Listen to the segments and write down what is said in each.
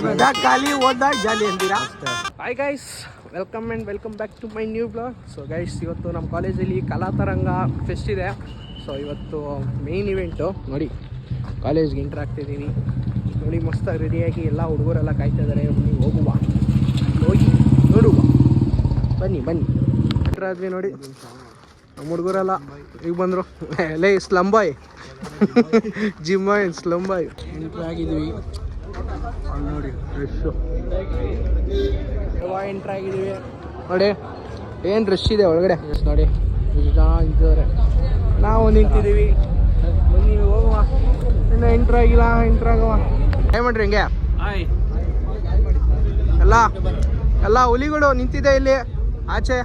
Bag ಖಾಲಿ ಓದ್ದಾಗ jolly ಅಂತೀರಾ. Hi guys, welcome back to my new blog. So guys, ಇವತ್ತು ನಮ್ಮ ಕಾಲೇಜಲ್ಲಿ ಕಲಾತರಂಗ ಫೆಸ್ಟ್ ಇದೆ. ಸೊ ಇವತ್ತು ಮೇನ್ ಇವೆಂಟು ನೋಡಿ, ಕಾಲೇಜ್ಗೆ ಎಂಟ್ರ್ ಆಗ್ತಿದ್ದೀನಿ ನೋಡಿ. ಮಸ್ತಾಗಿ ರೆಡಿಯಾಗಿ ಎಲ್ಲ ಹುಡುಗರೆಲ್ಲ ಕಾಯ್ತಾ ಇದ್ದಾರೆ. ಬನ್ನಿ ಹೋಗುವ, ಹೋಗಿ ನೋಡುವ, ಬನ್ನಿ ಎಂಟ್ರ್ ಆದ್ವಿ ನೋಡಿ. ನಮ್ಮ ಹುಡುಗರೆಲ್ಲ ಈಗ ಬಂದರು. ಲೇ ಸ್ಲಂಬಾಯ್ ಜಿಮ್ಮಾಯ್ ಸ್ಲಂಬಾಯ್ ಎಂಟ್ರ್ ಆಗಿದ್ದೀವಿ ನೋಡಿ. ರಶ್ಶು ಎಂಟ್ರ್ ಆಗಿದ್ದೀವಿ ನೋಡಿ. ಏನು ರಶ್ ಇದೆ ಒಳಗಡೆ ನೋಡಿ. ಜನ ನಿಂತಿದ್ದಾರೆ, ನಾವು ನಿಂತಿದ್ದೀವಿ. ಬನ್ನಿ ಹೋಗುವ. ಇನ್ನು ಎಂಟ್ರ್ ಆಗಿಲ್ಲ, ಎಂಟ್ರ್ ಆಗುವ. ಏನು ಮಾಡ್ರಿ ಹಿಂಗೆ ಎಲ್ಲ ಹುಲಿಗಳು ನಿಂತಿದೆ ಇಲ್ಲಿ ಆಚೆ.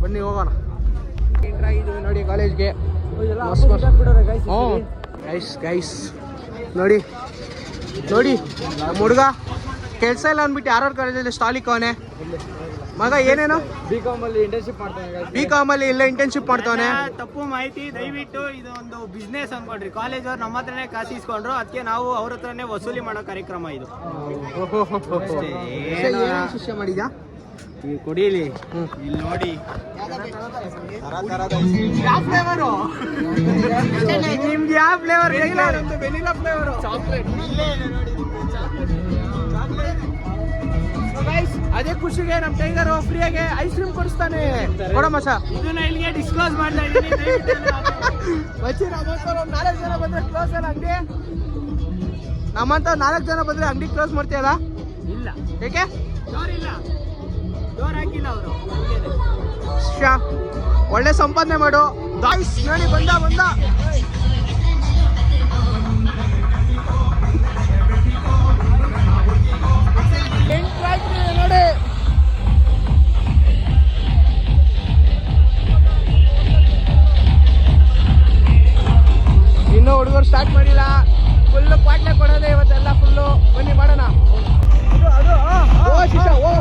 ಬನ್ನಿ ಹೋಗೋಣ. ಎಂಟ್ರ್ ಆಗಿದ್ದೀವಿ ನೋಡಿ ಕಾಲೇಜ್ಗೆ. ಹ್ಞೂ ಗೈಸ್ ನೋಡಿ ನಮ್ಮ ಹುಡುಗ ಕೆಲಸ ಇಲ್ಲ ಅಂದ್ಬಿಟ್ಟು ಯಾರ್ಯಾರ ಕಾಲೇಜಲ್ಲಿ ಸ್ಟಾಲಿಕ್ ಅವನೇ ಮಗ. ಏನೇನು ಬಿಕಾಮಲ್ಲಿ ಇಂಟರ್ನ್ಶಿಪ್ ಮಾಡ್ತಾನೆ. ಬಿಕಾಮಲ್ಲಿ ಇಲ್ಲ ಇಂಟರ್ನ್ಶಿಪ್ ಮಾಡ್ತಾನೆ. ತಪ್ಪು ಮಾಹಿತಿ, ದಯವಿಟ್ಟು ಇದು ಒಂದು ಬಿಸ್ನೆಸ್ ಅನ್ಕೊಂಡ್ರಿ. ಕಾಲೇಜ್ ಅವ್ರು ನಮ್ಮ ಹತ್ರನೇ ಕಾಸು ಇಸ್ಕೊಂಡ್ರು, ಅದಕ್ಕೆ ನಾವು ಅವ್ರ ಹತ್ರನೇ ವಸೂಲಿ ಮಾಡೋ ಕಾರ್ಯಕ್ರಮ ಇದು. ಏನು ಶಿಷ್ಯ ಮಾಡಿದ್ಯಾ? ಕೊಡಿಲಿ ಇಲ್ಲಿ ನೋಡಿ. ನಿಮ್ಗೆ ಯಾವ ಫ್ಲೇವರ್? Vanilla flavour chocolate. ಅದೇ ಖುಷಿಗೆ ನಮ್ಮ ಟೈಗರ್ ಫ್ರೀಯಾಗಿ ಐಸ್ ಕ್ರೀಮ್ ಕೊಡಿಸ್ತಾನೆ. ಕೊಡಮ್ಮ ಸರ್, ಇದನ್ನ ಇಲ್ಲಿಗೆ ಡಿಸ್ಕ್ಲೋಸ್ ಮಾಡ್ತಾ ಇದ್ದೀನಿ. ನಮ್ಮಂತ 4 ಜನ ಬಂದ್ರೆ ಕ್ಲೋಸ್ ಅಲ್ಲ ಅಂಗಡಿ? ನಮ್ಮಂತ 4 ಜನ ಬಂದ್ರೆ ಅಂಗಡಿ ಕ್ಲೋಸ್ ಮಾಡ್ತೀಯಲ್ಲ? ಇಲ್ಲ. ಏಕೆ? ಡೋರ್ ಇಲ್ಲ, ಡೋರ್ ಹಾಕಿಲ್ಲ ಅವರು. ಒಳ್ಳೆ ಸಂಪಾದನೆ ಮಾಡು. ಗಾಯ್ಸ್ ನೋಡಿ, ಬಂದ ನೋಡಿ. ಇನ್ನೂ ಹುಡುಗರು ಸ್ಟಾರ್ಟ್ ಮಾಡಿಲ್ಲ. ಫುಲ್ಲು ಪಾಟ್ಲೆ ಕೊಡೋದೆ ಇವತ್ತೆಲ್ಲ ಫುಲ್ಲು. ಬನ್ನಿ ಮಾಡೋಣ. ಶಿಷ್ಯ ಹೋಗ.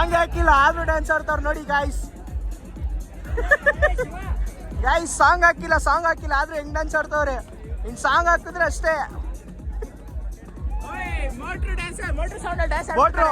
ಸಾಂಗ್ ಹಾಕಿಲ್ಲ ಆದ್ರೂ ಡ್ಯಾನ್ಸ್ ಆಡ್ತಾವ್ರು ನೋಡಿ ಗಾಯ್ಸ್. ಗಾಯ್ಸ್ ಸಾಂಗ್ ಹಾಕಿಲ್ಲ ಆದ್ರೂ ಹೆಂಗ್ ಡ್ಯಾನ್ಸ್ ಆಡ್ತಾವ್ರೆ. ಇನ್ ಸಾಂಗ್ ಹಾಕಿದ್ರೆ ಅಷ್ಟೇ. ಮೋಟ್ರು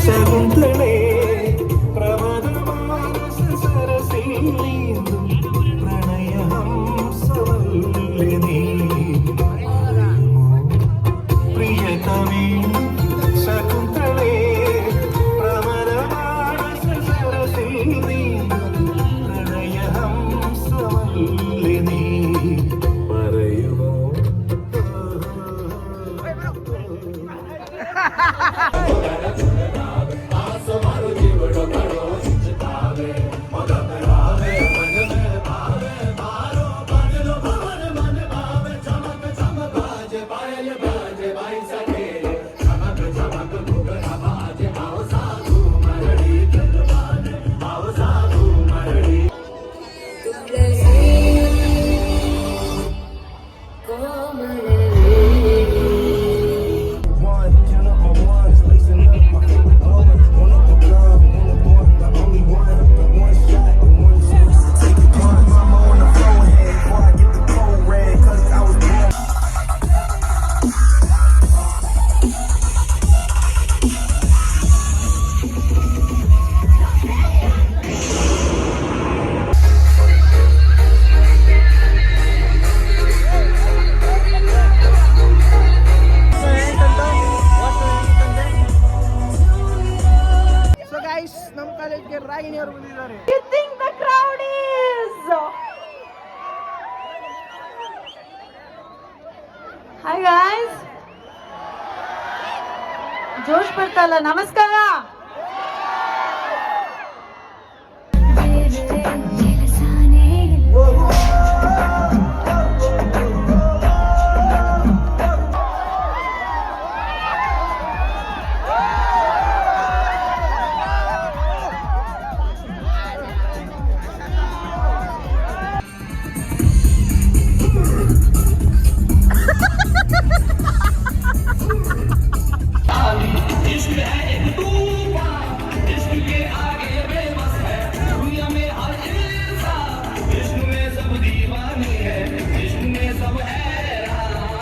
ಶಗುಂತಳೆ ಪ್ರಮದ ಮಾನಸ ಸರಸಿಲಿಂದು ಪ್ರಣಯ ಹಂಸವಲ್ಲಿನಿ ಪ್ರಿಯತಮೇ ಶಗುಂತಳೆ ಪ್ರಮದ ಮಾನಸ ಸರಸಿಲಿಂದು ಪ್ರಣಯ ಹಂಸವಲ್ಲಿನಿ ಬರೆಯುವ ನಮ್ಮ ಕಾಲೇಜ್ಗೆ ರಾಗಿಣಿ ಅವರು ಬಂದಿದ್ದಾರೆ. You think the crowd is? Hi guys. ಜೋಶ್ ಬರ್ತಾಲ್ಲ. ನಮಸ್ಕಾರ.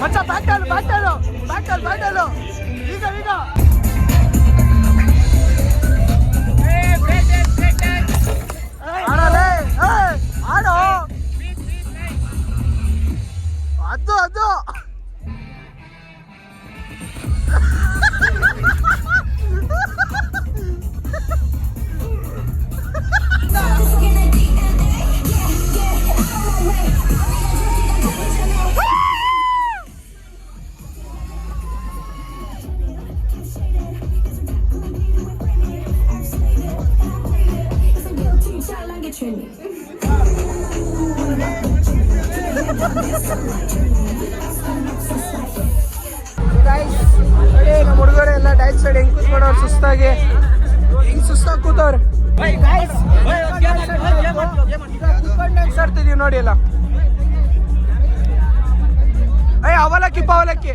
ಮಚ್ಚ ಬ್ಯಾಟಲ್ ಈಗ ಆಡೋ ಅದು ನಮ್ಮ ಹುಡುಗರು ಎಲ್ಲ ಡೈಟ್ ಸೈಡ್ ಹೆಂಗ್ ಕೂತ್ಕೊಂಡವ್ರು ಸುಸ್ತಾಗಿ ಕೂತವ್ರೆ. ಆಡ್ತಿದೀವಿ ನೋಡಿ ಎಲ್ಲ. ಅವಲಕ್ಕಿ ಪಾವಲಕ್ಕಿ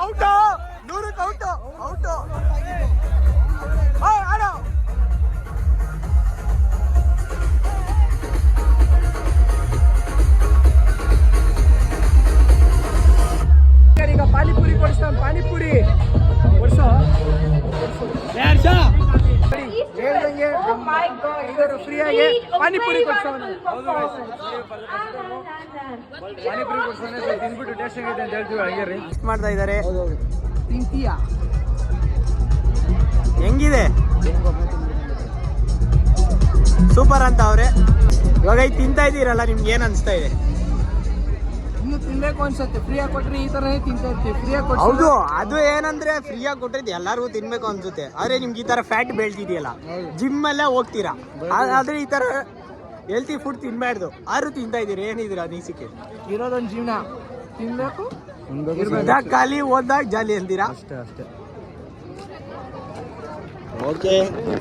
ಔಟು 100ಕ್ಕೆ ಔಟು ಕೊಡ್ಸೋನ್ ಪಾನಿಪುರಿ ಕೊಡ್ಸೋ ಹೇಳ್ದಂಗೆ ಇವರು ಫ್ರೀಯಾಗಿ ಪಾನಿಪುರಿ ಕೊಡ್ಸೋನು ಪಾನಿಪುರಿ ಕೊಡ್ಸೋನೆ ತಿನ್ಬಿಟ್ಟು ಟೇಸ್ಟ್ ಆಗಿದೆ ಅಂತ ಹೇಳ್ತೀವಿ ಹಂಗೆ ರೀ ಮಾಡ್ತಾ ಇದ್ದಾರೆ. ತಿಂತೀಯಾ ಹೆಂಗಿದೆ? ಸೂಪರ್ ಅಂತ ಅವ್ರೆ. ಇವಾಗ ಇದು ತಿಂತಾ ಇದ್ದೀರಲ್ಲ, ನಿಮ್ಗೆ ಏನ್ ಅನ್ಸ್ತಾ ಇದೆ? ಇನ್ನು ತಿನ್ಬೇಕು ಅನ್ಸುತ್ತೆ. ಫ್ರೀಯಾಗಿ ಕೊಟ್ರೆ ಈ ತರನೇ ತಿಂತಾ ಇರ್ತೀವಿ. ಫ್ರೀಯಾಗಿ ಕೊಟ್ಟು ಹೌದು, ಅದು ಏನಂದ್ರೆ ಫ್ರೀಯಾಗಿ ಕೊಟ್ಟಿದ್ದು ಎಲ್ಲರಿಗೂ ತಿನ್ಬೇಕು ಅನ್ಸುತ್ತೆ. ಆದ್ರೆ ನಿಮ್ಗೆ ಈ ತರ ಫ್ಯಾಟ್ ಬೆಳ್ತಿದೆಯಲ್ಲ, ಜಿಮ್ ಅಲ್ಲೇ ಹೋಗ್ತೀರಾ, ಆದ್ರೆ ಈ ತರ ಹೆಲ್ತಿ ಫುಡ್ ತಿನ್ಬಾರ್ದು. ಆದ್ರೂ ತಿಂತಾ ಇದೀರಿ, ಏನಿದ್ರ ಅನಿಸಿಕೆ? ಇರೋದೊಂದು ಜೀವನ, ತಿನ್ಬೇಕು ಇದ್ದಾಗ ಖಾಲಿ, ಓದ್ದಾಗ ಜಾಲಿ ಅಂತೀರಾ? ಅಷ್ಟೇ ಅಷ್ಟೇ. ಓಕೆ,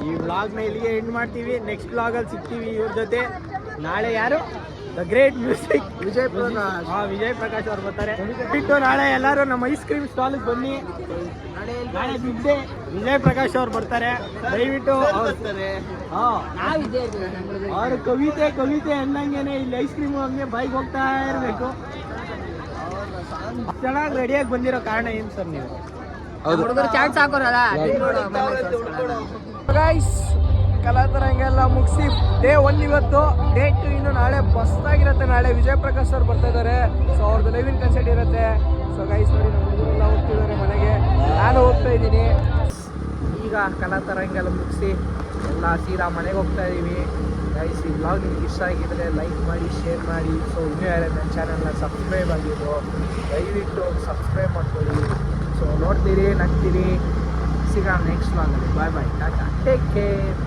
ಈ ವ್ಲಾಗ್ನ ಇಲ್ಲಿಗೆ ಎಂಡ್ ಮಾಡ್ತೀವಿ. ನೆಕ್ಸ್ಟ್ ವ್ಲಾಗಲ್ಲಿ ಸಿಗ್ತೀವಿ ಇವ್ರ ಜೊತೆ. ನಾಳೆ ಯಾರು? The great music Vijay Prakash. Vijay Prakash ಅವ್ರು ಬರ್ತಾರೆ. ಬಿಟ್ಟು ನಾಳೆ ಎಲ್ಲರೂ ನಮ್ಮ ಐಸ್ ಕ್ರೀಮ್ ಸ್ಟಾಲ್ಗೆ ಬನ್ನಿ. ನಾಳೆ ಬಿದ್ದೆ ವಿಜಯ್ ಪ್ರಕಾಶ್ ಅವ್ರು ಬರ್ತಾರೆ. ದಯವಿಟ್ಟು ಅವ್ರ ಕವಿತೆ ಅನ್ನಂಗೆನೆ ಇಲ್ಲಿ ಐಸ್ ಕ್ರೀಮ್ ಹಂಗೆ ಬೈಕ್ ಹೋಗ್ತಾ ಇರಬೇಕು. ಚೆನ್ನಾಗಿ ರೆಡಿಯಾಗಿ ಬಂದಿರೋ ಕಾರಣ ಏನು ಸರ್ ನೀವು? ಗೈಸ್, ಕಲಾತರಂಗೆಲ್ಲ ಮುಗಿಸಿ ಡೇ 1 ಇವತ್ತು. ಡೇ 2 ಇನ್ನು ನಾಳೆ ಮಸ್ತಾಗಿರುತ್ತೆ. ನಾಳೆ ವಿಜಯ್ ಪ್ರಕಾಶ್ ಅವ್ರು ಬರ್ತಾ ಇದ್ದಾರೆ. ಸೊ ಅವ್ರದ್ದು ಲೈವ್ ಇನ್ ಕನ್ಸರ್ಟ್ ಇರುತ್ತೆ. ಸೊ ಗೈಸ್ ನೋಡಿ, ನಮ್ಮ ಹುಡುಗರೆಲ್ಲ ಹೋಗ್ತಿದ್ದಾರೆ ಮನೆಗೆ, ನಾನು ಹೋಗ್ತಾ ಇದ್ದೀನಿ. ಈಗ ಕಲಾತರಂಗೆಲ್ಲ ಮುಗಿಸಿ ಎಲ್ಲ ಸೀದಾ ಮನೆಗೆ ಹೋಗ್ತಾ ಇದ್ದೀವಿ. ಗೈಸ್, ಈ ವ್ಲಾಗ್ ನಿಮ್ಗೆ ಇಷ್ಟ ಆಗಿದ್ರೆ ಲೈಕ್ ಮಾಡಿ, ಶೇರ್ ಮಾಡಿ. ಸೊ ಇನ್ನೂ ಯಾರೇ ನನ್ನ ಚಾನಲ್ನ ಸಬ್ಸ್ಕ್ರೈಬ್ ಆಗಿದ್ದು ದಯವಿಟ್ಟು ಸಬ್ಸ್ಕ್ರೈಬ್ ಮಾಡ್ಕೊಳ್ಳಿ. ಸೊ ನೋಡ್ತೀರಿ, ನಗ್ತೀರಿ. ಸಿಗೋಣ ನೆಕ್ಸ್ಟ್ ವ್ಲಾಗಲ್ಲಿ. ಬಾಯ್ ಬಾಯ್, ಟಾಟಾ, ಟೇಕ್ ಕೇರ್.